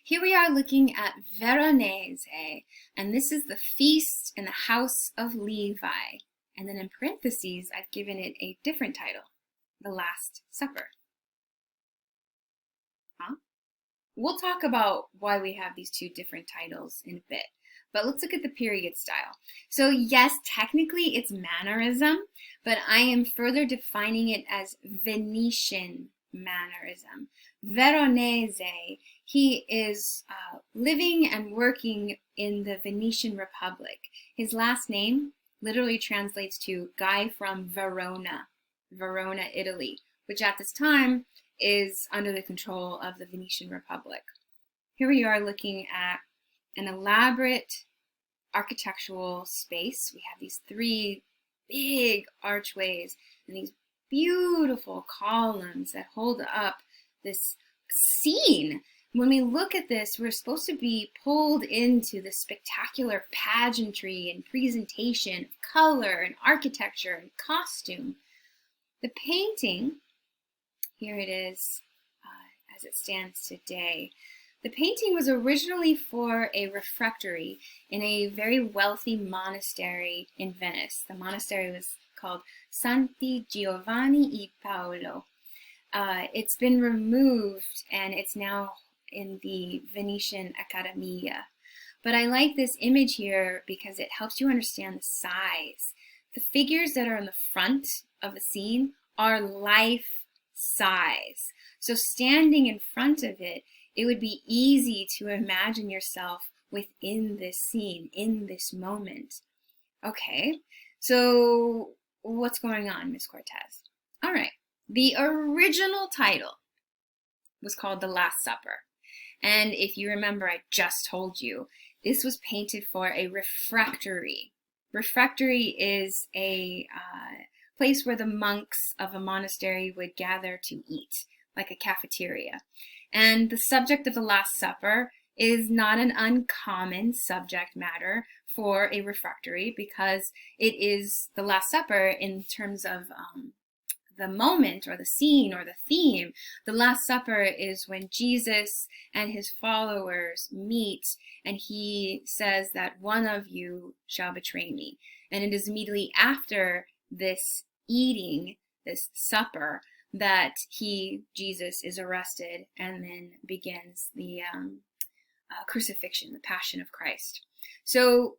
Here we are looking at Veronese, and this is the feast in the house of Levi. And then in parentheses, I've given it a different title, the Last Supper. We'll talk about why we have these two different titles in a bit, but let's look at the period style. So yes, technically it's mannerism, but I am further defining it as Venetian mannerism. Veronese, he is living and working in the Venetian Republic. His last name literally translates to guy from Verona, Italy, which at this time is under the control of the Venetian Republic. Here we are looking at an elaborate architectural space. We have these three big archways and these beautiful columns that hold up this scene. When we look at this, we're supposed to be pulled into the spectacular pageantry and presentation of color and architecture and costume. The painting, here it is as it stands today. The painting was originally for a refectory in a very wealthy monastery in Venice. The monastery was called Santi Giovanni e Paolo. It's been removed and it's now in the Venetian Accademia. But I like this image here because it helps you understand the size. The figures that are in the front of the scene are life size. So standing in front of it, it would be easy to imagine yourself within this scene, in this moment. Okay, so what's going on, Miss Cortez? All right, the original title was called The Last Supper. And if you remember, I just told you, this was painted for a refectory. Refectory is a place where the monks of a monastery would gather to eat, like a cafeteria. And the subject of the Last Supper is not an uncommon subject matter for a refectory because it is the Last Supper in terms of the moment or the scene or the theme. The Last Supper is when Jesus and his followers meet and he says that one of you shall betray me. And it is immediately after this eating, this supper, that Jesus is arrested and then begins the crucifixion, the Passion of Christ. So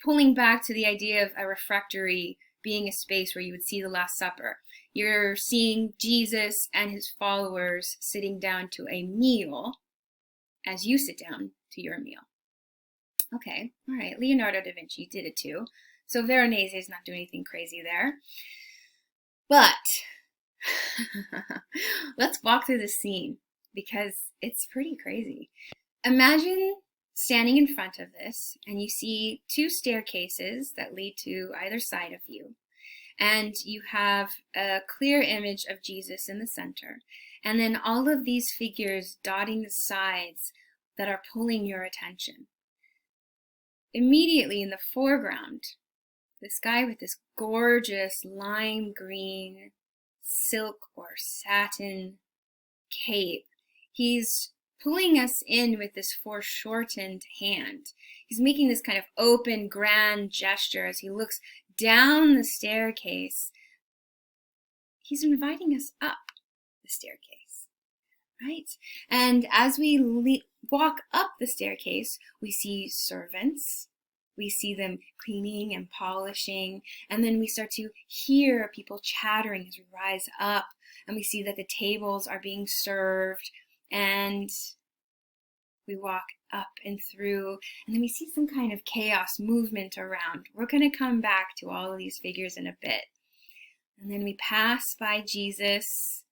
pulling back to the idea of a refectory being a space where you would see the Last Supper, you're seeing Jesus and his followers sitting down to a meal as you sit down to your meal. Okay, all right, Leonardo da Vinci did it too. So Veronese is not doing anything crazy there. But let's walk through the scene because it's pretty crazy. Imagine standing in front of this and you see two staircases that lead to either side of you. And you have a clear image of Jesus in the center. And then all of these figures dotting the sides that are pulling your attention. Immediately in the foreground, this guy with this gorgeous lime green silk or satin cape, he's pulling us in with this foreshortened hand. He's making this kind of open, grand gesture as he looks down the staircase. He's inviting us up the staircase, right? And as we walk up the staircase, we see servants. We see them cleaning and polishing, and then we start to hear people chattering as we rise up, and we see that the tables are being served, and we walk up and through, and then we see some kind of chaos movement around. We're going to come back to all of these figures in a bit. And then we pass by Jesus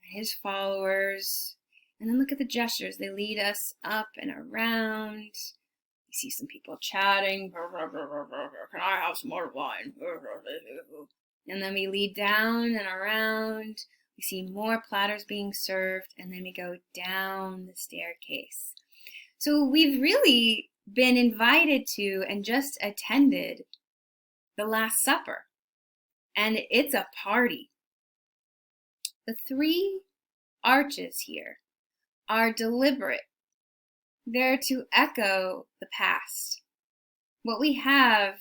and his followers, and then look at the gestures. They lead us up and around. You see some people chatting. Can I have some more wine? And then we lead down and around. We see more platters being served, and then we go down the staircase. So we've really been invited to and just attended the Last Supper, and it's a party. The three arches here are deliberate. they're to echo the past. What we have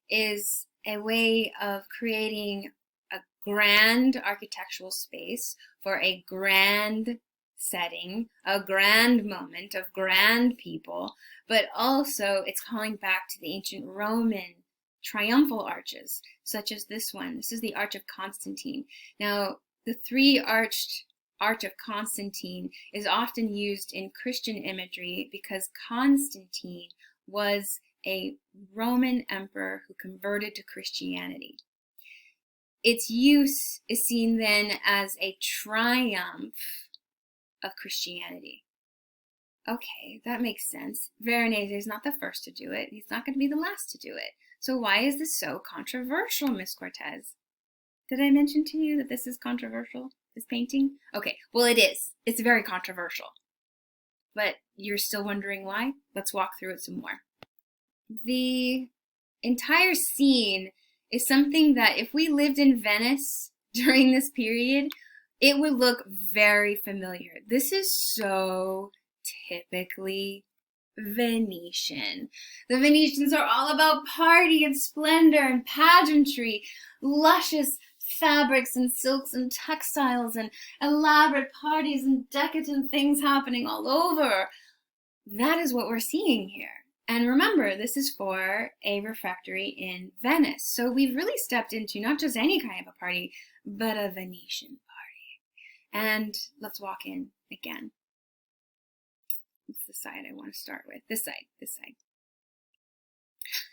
is a way of creating a grand architectural space for a grand setting, a grand moment of grand people, but also it's calling back to the ancient Roman triumphal arches, such as this one. This is the Arch of Constantine. Now, the three-arched Arch of Constantine is often used in Christian imagery because Constantine was a Roman emperor who converted to Christianity. Its use is seen then as a triumph of Christianity. Okay, that makes sense. Veronese is not the first to do it. He's not going to be the last to do it. So why is this so controversial, Miss Cortez? Did I mention to you that this is controversial, this painting? Okay, well it is. It's very controversial. But you're still wondering why? Let's walk through it some more. The entire scene is something that if we lived in Venice during this period, it would look very familiar. This is so typically Venetian. The Venetians are all about party and splendor and pageantry, luscious fabrics and silks and textiles and elaborate parties and decadent things happening all over. That is what we're seeing here. And remember, this is for a refectory in Venice. So we've really stepped into not just any kind of a party, but a Venetian party. And let's walk in again. It's the side I want to start with. This side, this side.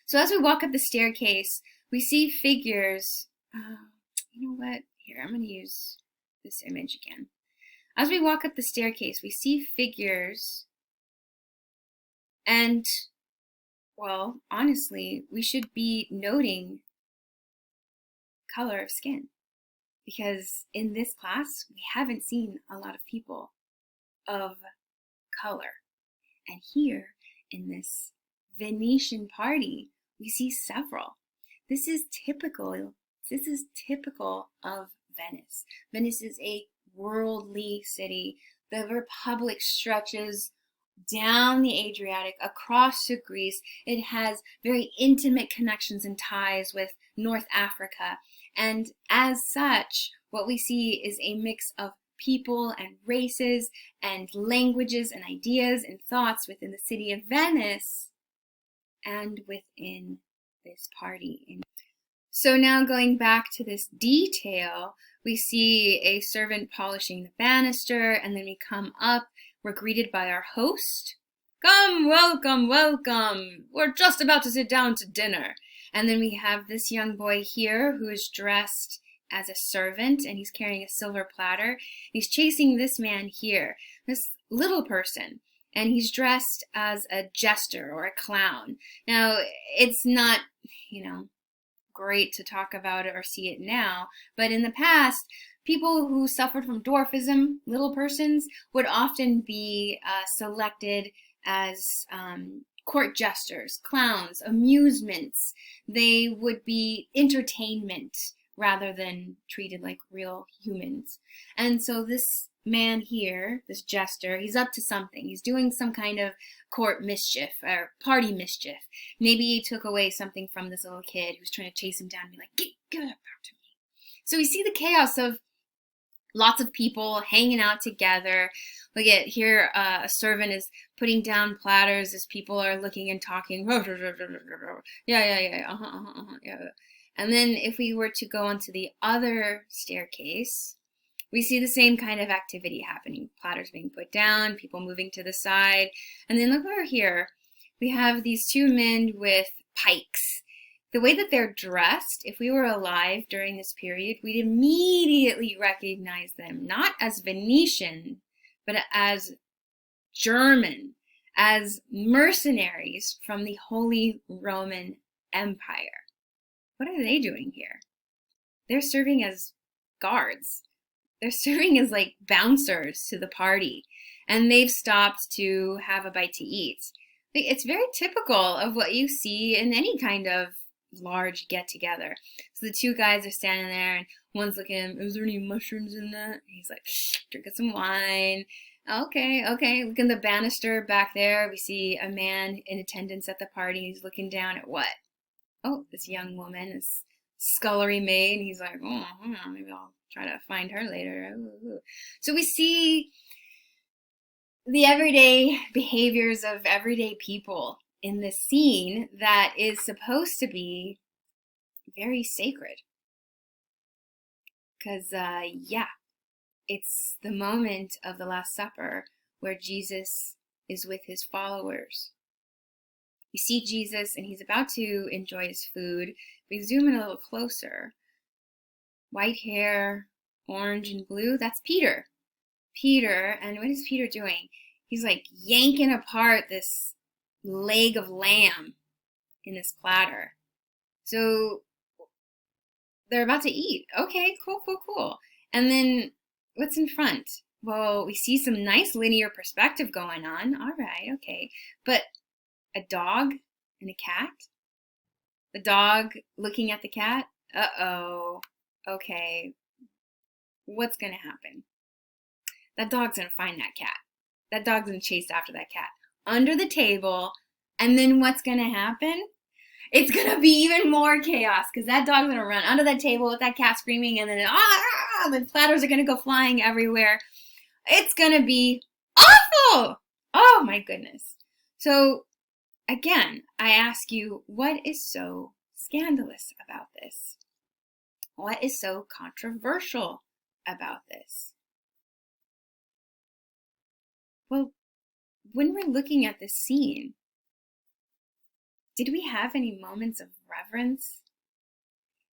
So as we walk up the staircase, we see figures. You know what? Here, I'm going to use this image again. As we walk up the staircase, we see figures. And, well, honestly, we should be noting color of skin. Because in this class, we haven't seen a lot of people of color. And here, in this Venetian party, we see several. This is typical of Venice. Venice is a worldly city. The Republic stretches down the Adriatic, across to Greece. It has very intimate connections and ties with North Africa. And as such, what we see is a mix of people and races and languages and ideas and thoughts within the city of Venice and within this party. So now going back to this detail, we see a servant polishing the banister, and then we come up, we're greeted by our host. Come, welcome, welcome. We're just about to sit down to dinner. And then we have this young boy here who is dressed as a servant, and he's carrying a silver platter. He's chasing this man here, this little person, and he's dressed as a jester or a clown. Now, it's not, great to talk about it or see it now, but in the past, people who suffered from dwarfism, little persons, would often be selected as court jesters, clowns, amusements. They would be entertainment rather than treated like real humans. And so this man here, this jester, he's up to something. He's doing some kind of court mischief or party mischief. Maybe he took away something from this little kid who's trying to chase him down and be like, give it back to me. So we see the chaos of lots of people hanging out together. Look at here, a servant is putting down platters as people are looking and talking. Yeah. And then if we were to go onto the other staircase, we see the same kind of activity happening. Platters being put down, people moving to the side. And then look over here. We have these two men with pikes. The way that they're dressed, if we were alive during this period, we'd immediately recognize them, not as Venetian, but as German, as mercenaries from the Holy Roman Empire. What are they doing here? They're serving as guards. They're serving as like bouncers to the party, and they've stopped to have a bite to eat. It's very typical of what you see in any kind of large get-together. So the two guys are standing there, and one's looking at him, is there any mushrooms in that? And he's like, drinking some wine. Okay, okay. Look in the banister back there. We see a man in attendance at the party. He's looking down at what? Oh, this young woman, this scullery maid. He's like, oh, maybe I'll try to find her later. Ooh. So we see the everyday behaviors of everyday people in this scene that is supposed to be very sacred. Because, yeah, it's the moment of the Last Supper where Jesus is with his followers. We see Jesus and he's about to enjoy his food. We zoom in a little closer. White hair, orange and blue, that's Peter. Peter, and what is Peter doing? He's like yanking apart this leg of lamb in this platter. So they're about to eat. Okay, cool. And then what's in front? Well, we see some nice linear perspective going on. All right, okay. But a dog and a cat? The dog looking at the cat? Uh-oh. Okay. What's going to happen? That dog's going to find that cat. That dog's going to chase after that cat under the table. And then what's going to happen? It's going to be even more chaos because that dog's going to run under that table with that cat screaming, and then the platters are going to go flying everywhere. It's going to be awful. Oh my goodness. So again, I ask you, what is so scandalous about this? What is so controversial about this? Well, when we're looking at this scene, did we have any moments of reverence?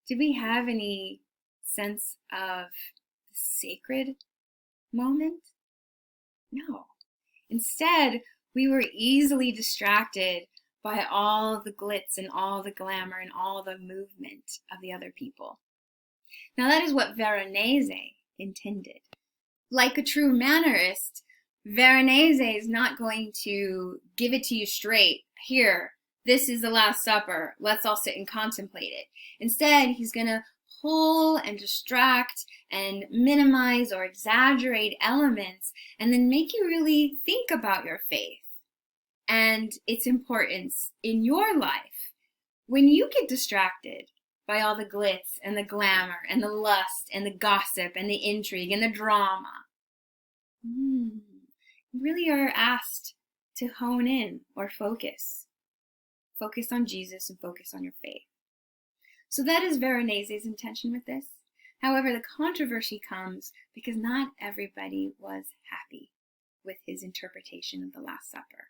Did we have any sense of the sacred moment? No. Instead, we were easily distracted by all the glitz and all the glamour and all the movement of the other people. Now that is what Veronese intended. Like a true mannerist, Veronese is not going to give it to you straight. Here, this is the Last Supper. Let's all sit and contemplate it. Instead, he's going to pull and distract and minimize or exaggerate elements and then make you really think about your faith and its importance in your life. When you get distracted by all the glitz and the glamour and the lust and the gossip and the intrigue and the drama, you really are asked to hone in or focus. Focus on Jesus and focus on your faith. So that is Veronese's intention with this. However, the controversy comes because not everybody was happy with his interpretation of the Last Supper.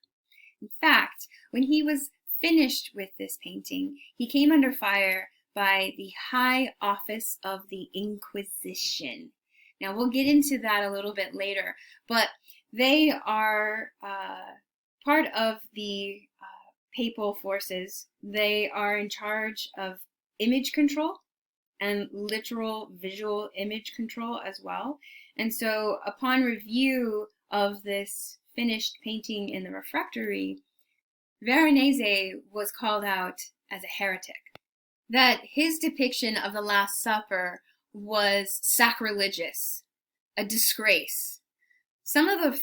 In fact, when he was finished with this painting, he came under fire by the high office of the Inquisition. Now, we'll get into that a little bit later, but they are part of the papal forces. They are in charge of image control and literal visual image control as well. And so upon review of this finished painting in the refectory, Veronese was called out as a heretic. That his depiction of the Last Supper was sacrilegious, a disgrace. Some of the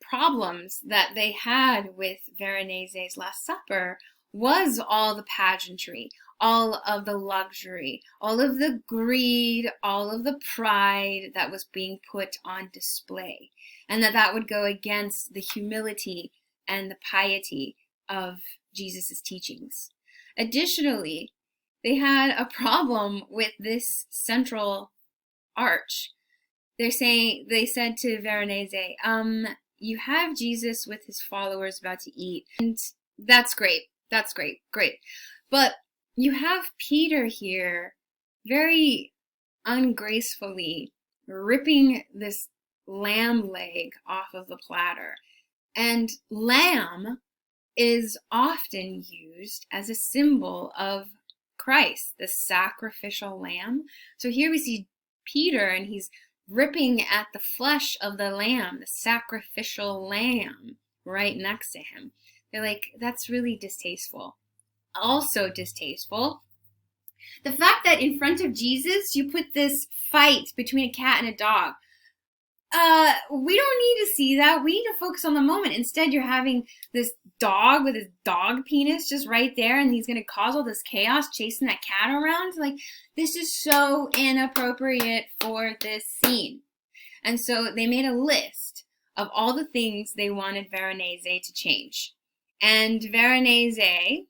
problems that they had with Veronese's Last Supper was all the pageantry, all of the luxury, all of the greed, all of the pride that was being put on display, and that would go against the humility and the piety of Jesus' teachings. Additionally, they had a problem with this central arch. They said to Veronese, you have Jesus with his followers about to eat, and that's great. Great. But you have Peter here very ungracefully ripping this lamb leg off of the platter. And lamb is often used as a symbol of Christ, the sacrificial lamb. So here we see Peter, and he's ripping at the flesh of the lamb, the sacrificial lamb, right next to him. They're like, that's really distasteful. Also distasteful, the fact that in front of Jesus you put this fight between a cat and a dog. We don't need to see that. We need to focus on the moment. Instead, you're having this dog with his dog penis just right there, and he's going to cause all this chaos chasing that cat around. Like, this is so inappropriate for this scene. And so they made a list of all the things they wanted Veronese to change. And Veronese,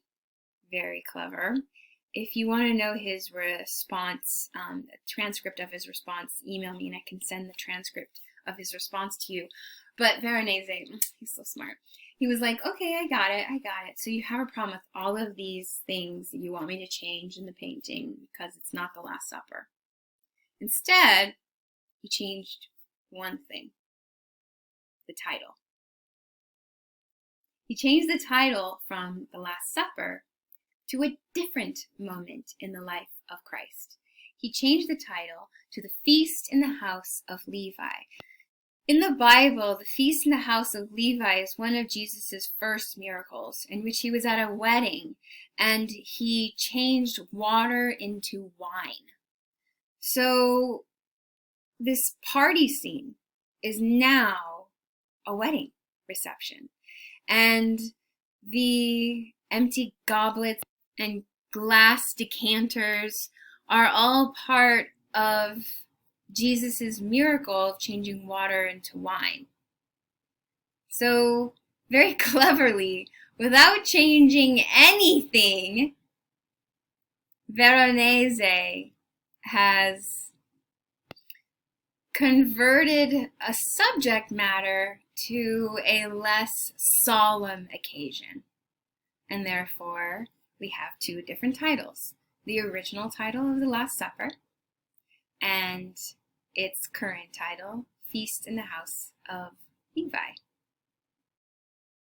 very clever. If you want to know his response, a transcript of his response, email me and I can send the transcript of his response to you. But Veronese, he's so smart. He was like, okay, I got it. So you have a problem with all of these things that you want me to change in the painting because it's not the Last Supper. Instead, he changed one thing, the title. He changed the title from the Last Supper to a different moment in the life of Christ. He changed the title to the Feast in the House of Levi. In the Bible, the feast in the house of Levi is one of Jesus' first miracles, in which he was at a wedding and he changed water into wine. So this party scene is now a wedding reception. And the empty goblets and glass decanters are all part of Jesus' miracle of changing water into wine. So, very cleverly, without changing anything, Veronese has converted a subject matter to a less solemn occasion. And therefore, we have two different titles. The original title of the Last Supper and its current title, Feast in the House of Levi.